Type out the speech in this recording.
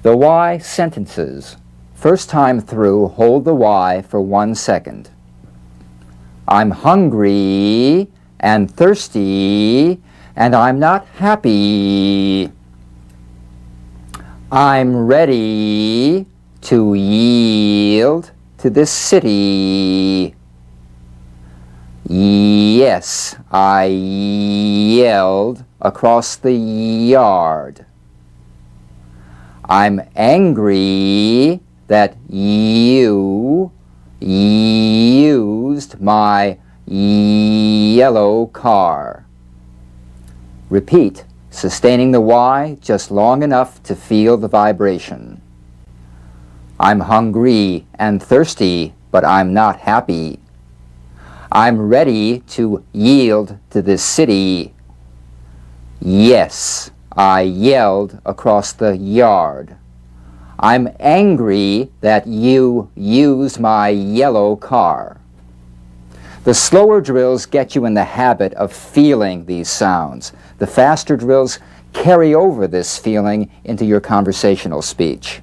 The why sentences. First time through, hold the why for 1 second. I'm hungry and thirsty and I'm not happy. I'm ready to yield to this city. Yes, I yelled across the yard. I'm angry that you used my yellow car. Repeat, sustaining the why just long enough to feel the vibration. I'm hungry and thirsty, but I'm not happy. I'm ready to yield to this city. Yes, I yelled across the yard. I'm angry that you used my yellow car. The slower drills get you in the habit of feeling these sounds. The faster drills carry over this feeling into your conversational speech.